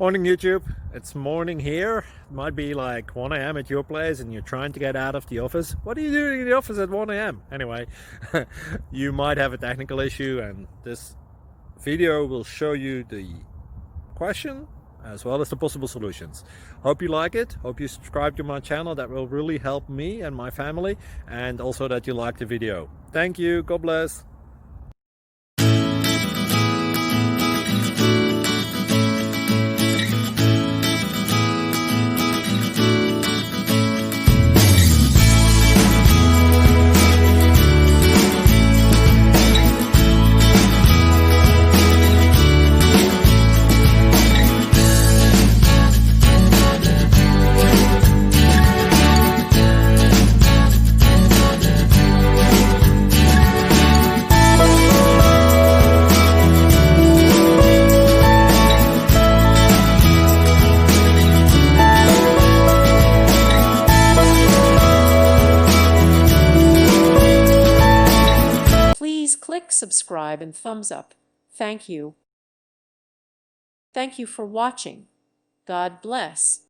Morning YouTube, it's morning here. It might be like 1 a.m. at your place and you're trying to get out of the office. What are you doing in the office at 1 a.m.? Anyway, you might have a technical issue and this video will show you the question as well as the possible solutions. Hope you like it, hope you subscribe to my channel. That will really help me and my family, and also that you like the video. Thank you, God bless. Please click subscribe and thumbs up. Thank you. Thank you for watching. God bless.